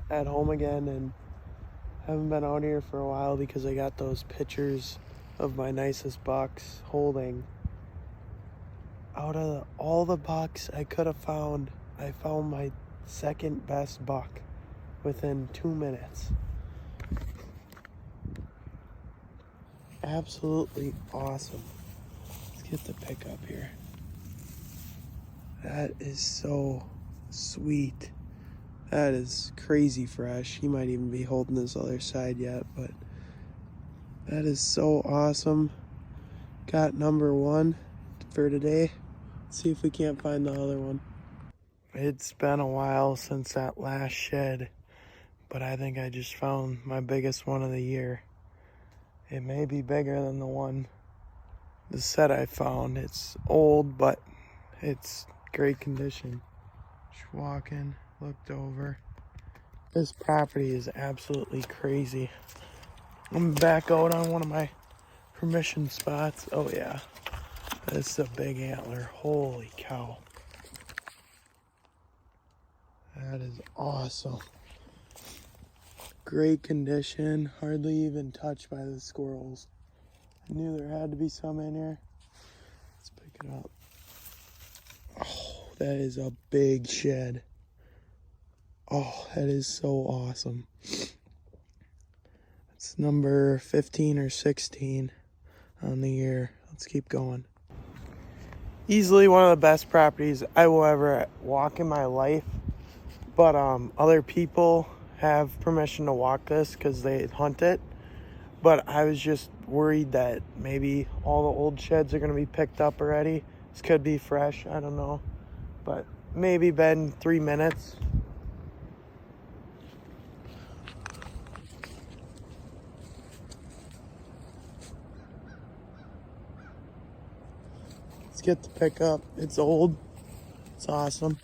at home again and haven't been out here for a while because I got those pictures of my nicest bucks holding. Out of all the bucks I could have found, I found my second best buck within 2 minutes. Absolutely awesome. Let's get the pickup here. That is so sweet. That is crazy fresh. He might even be holding this other side yet, but that is so awesome. Got number one for today. Let's see if we can't find the other one. It's been a while since that last shed, but I think I just found my biggest one of the year. It may be bigger than the set I found. It's old, but it's great condition. Just walking, looked over. This property is absolutely crazy. I'm back out on one of my permission spots. Oh yeah, this is a big antler. Holy cow. That is awesome. Great condition, hardly even touched by the squirrels. I knew there had to be some in here. Let's pick it up. Oh, that is a big shed. Oh, that is so awesome. It's number 15 or 16 on the year. Let's keep going. Easily one of the best properties I will ever walk in my life. But other people have permission to walk this because they hunt it. But I was just worried that maybe all the old sheds are going to be picked up already. This could be fresh, I don't know. But maybe been 3 minutes. Let's get the pickup. It's old. It's awesome.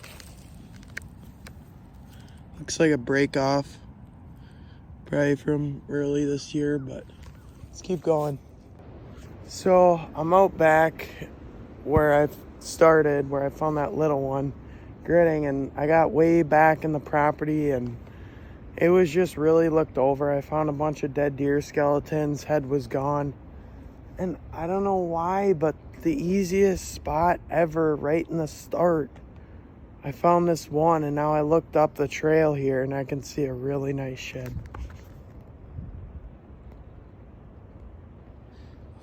Looks like a break off. Probably from early this year, but let's keep going. So I'm out back where I started, where I found that little one gritting, and I got way back in the property and it was just really looked over. I found a bunch of dead deer skeletons, head was gone. And I don't know why, but the easiest spot ever right in the start, I found this one, and now I looked up the trail here and I can see a really nice shed.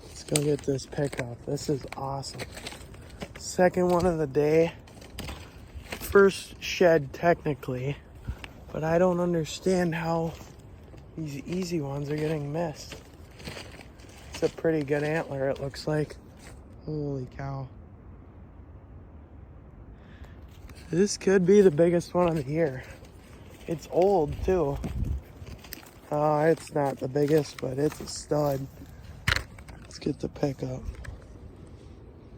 Let's go get this pickup. This is awesome. Second one of the day. First shed technically, but I don't understand how these easy ones are getting missed. It's a pretty good antler, it looks like. Holy cow. This could be the biggest one of the year. It's old too. It's not the biggest, but it's a stud. Let's get the pickup.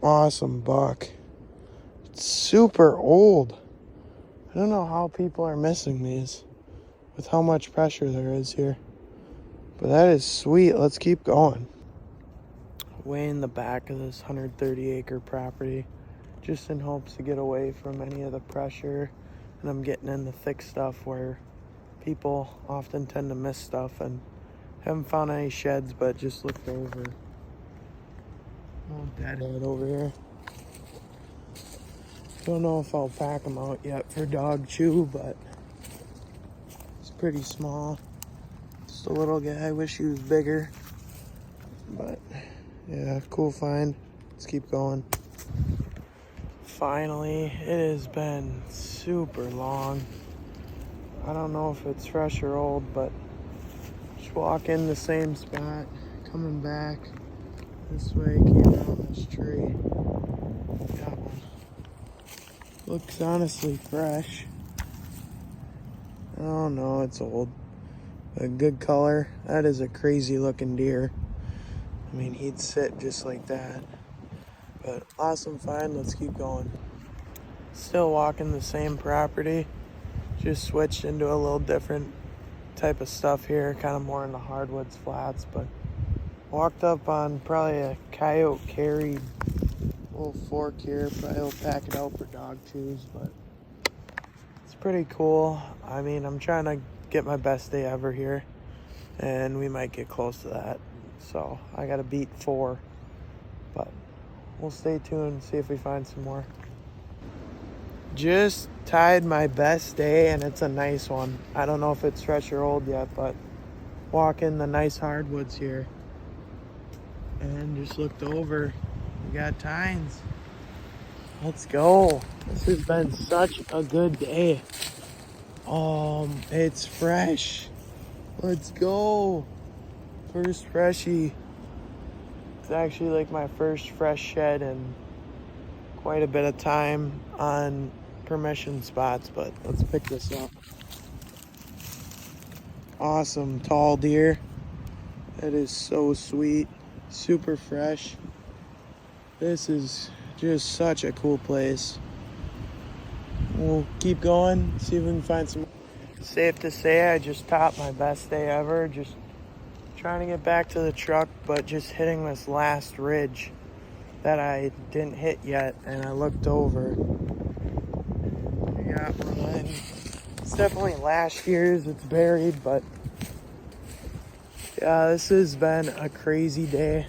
Awesome buck. It's super old. I don't know how people are missing these with how much pressure there is here. But that is sweet. Let's keep going. Way in the back of this 130 acre property, just in hopes to get away from any of the pressure. And I'm getting in the thick stuff where people often tend to miss stuff, and haven't found any sheds, but just looked over. Oh, deadhead over here. Don't know if I'll pack them out yet for dog chew, but it's pretty small. Just a little guy. I wish he was bigger, but yeah, cool find. Let's keep going. Finally, it has been super long. I don't know if it's fresh or old, but just walk in the same spot, coming back this way, came around this tree. Got one. Looks honestly fresh. Oh no, it's old. A good color. That is a crazy looking deer. I mean, he'd sit just like that. But awesome find, let's keep going. Still walking the same property. Just switched into a little different type of stuff here, kind of more in the hardwoods flats, but walked up on probably a coyote carried little fork here. Probably will pack it out for dog chews, but it's pretty cool. I mean, I'm trying to get my best day ever here, and we might get close to that. So I gotta beat 4, but we'll stay tuned and see if we find some more. Just tied my best day, and it's a nice one. I don't know if it's fresh or old yet, but walking the nice hardwoods here, and just looked over. We got tines. Let's go. This has been such a good day. It's fresh. Let's go. First freshie. It's actually like my first fresh shed in quite a bit of time on permission spots, but let's pick this up. Awesome tall deer. That is so sweet. Super fresh. This is just such a cool place. We'll keep going, see if we can find some. Safe to say I just topped my best day ever. Just trying to get back to the truck, but just hitting this last ridge that I didn't hit yet, and I looked over. We got one. It's definitely last year's, it's buried, but yeah, this has been a crazy day.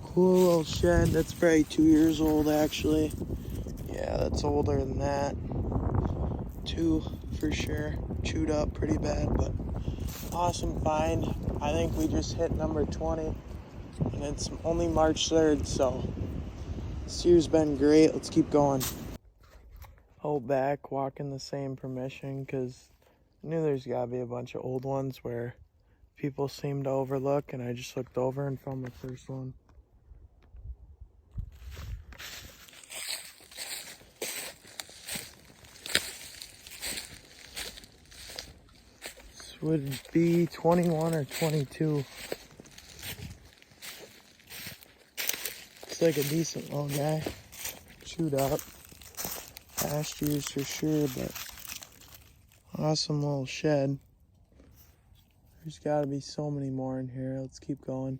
Cool little shed. That's probably 2 years old, actually. Yeah, that's older than that. 2 for sure. Chewed up pretty bad, but awesome find. I think we just hit number 20, and it's only March 3rd, so this year's been great. Let's keep going. Out back, walking the same permission, because I knew there's gotta be a bunch of old ones where people seem to overlook, and I just looked over and found my first one. This would be 21 or 22. It's like a decent little guy. Chewed up. Past years for sure, but awesome little shed. There's gotta be so many more in here. Let's keep going.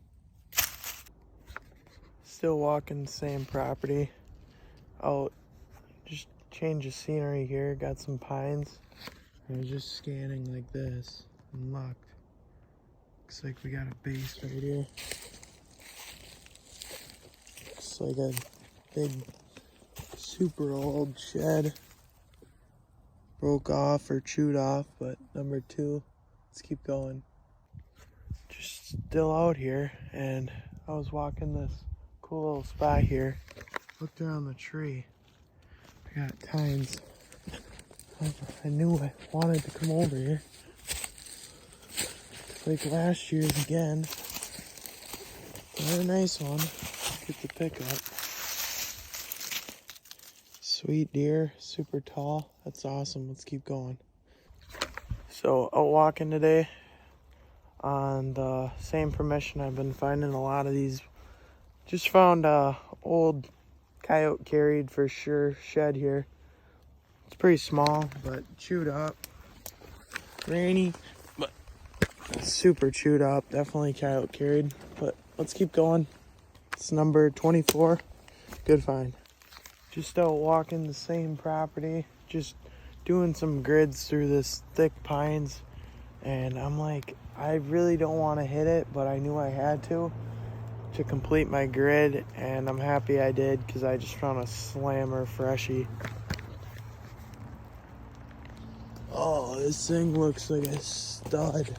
Still walking the same property. Out, just change of scenery here. Got some pines. I was just scanning like this and looked. Looks like we got a base right here. Looks like a big, super old shed. Broke off or chewed off, but number 2. Let's keep going. Just still out here, and I was walking this cool little spot here. Looked around the tree. I got tines. I knew I wanted to come over here. It's like last year's again. Another nice one. Get the pickup. Sweet deer, super tall. That's awesome. Let's keep going. So out walking today on the same permission. I've been finding a lot of these. Just found old coyote carried for sure shed here. It's pretty small, but chewed up. Rainy, but super chewed up. Definitely coyote carried, but let's keep going. It's number 24. Good find. Just out walking the same property, just doing some grids through this thick pines, and I'm like, I really don't want to hit it, but I knew I had to complete my grid, and I'm happy I did, because I just found a slammer freshie. Oh, this thing looks like a stud.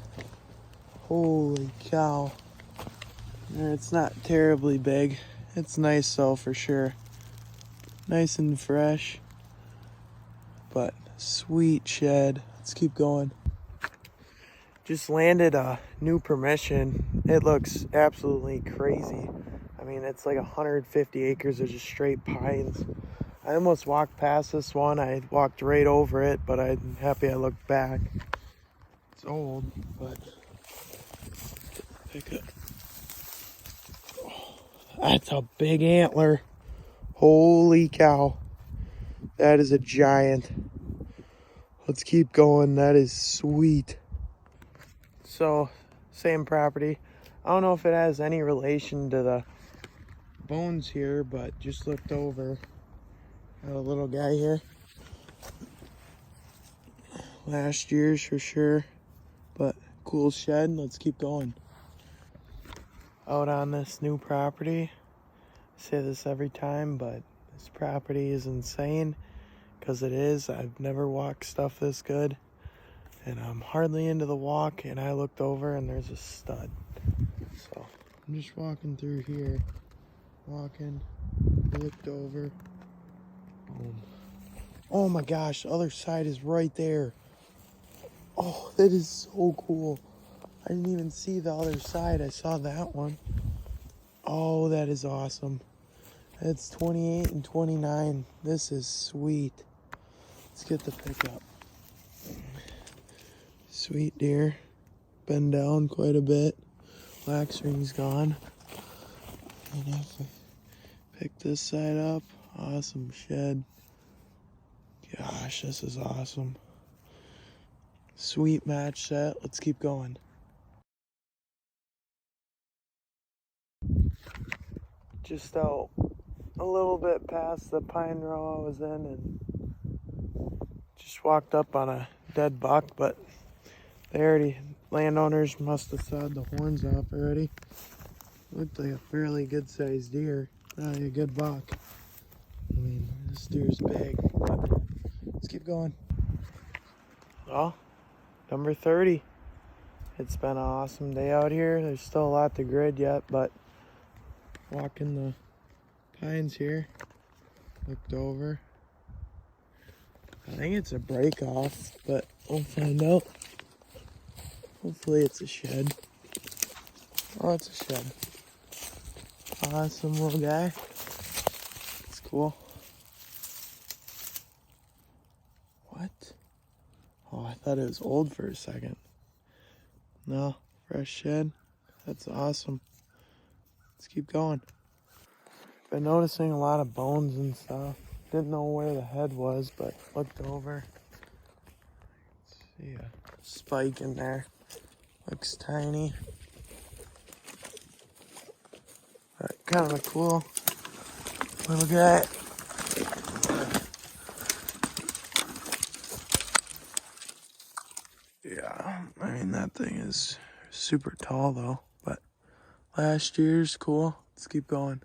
Holy cow. It's not terribly big. It's nice though, for sure. Nice and fresh, but sweet shed. Let's keep going. Just landed a new permission. It looks absolutely crazy. I mean, it's like 150 acres of just straight pines. I almost walked past this one. I walked right over it, but I'm happy I looked back. It's old, but pick it. Oh, that's a big antler. Holy cow. That is a giant. Let's keep going. That is sweet. So, same property. I don't know if it has any relation to the bones here, but just looked over. Got a little guy here. last year's for sure, but cool shed. Let's keep going. Out on this new property, I say this every time, but this property is insane, because it is. I've never walked stuff this good, and I'm hardly into the walk, and I looked over and there's a stud. So I'm just walking through here, looked over, boom. Oh my gosh, the other side is right there. Oh, that is so cool. I didn't even see the other side. I saw that one. Oh, that is awesome. It's 28 and 29. This is sweet. Let's get the pickup. Sweet deer. Been down quite a bit. Wax ring's gone. And if I pick this side up, awesome shed. Gosh, this is awesome. Sweet match set. Let's keep going. Just out a little bit past the pine row I was in, and just walked up on a dead buck, but landowners must have sawed the horns off already. Looked like a fairly good sized deer, not a good buck. I mean, this deer's big, but let's keep going. Well, number 30. It's been an awesome day out here. There's still a lot to grid yet, but walking the pines here, looked over. I think it's a break off, but we'll find out. Hopefully it's a shed. Oh, it's a shed. Awesome little guy. It's cool. What? Oh, I thought it was old for a second. No, fresh shed. That's awesome. Let's keep going. Been noticing a lot of bones and stuff. Didn't know where the head was, but looked over. See a spike in there. Looks tiny. But kind of a cool little guy. Yeah, I mean, that thing is super tall though, but last year's cool. Let's keep going.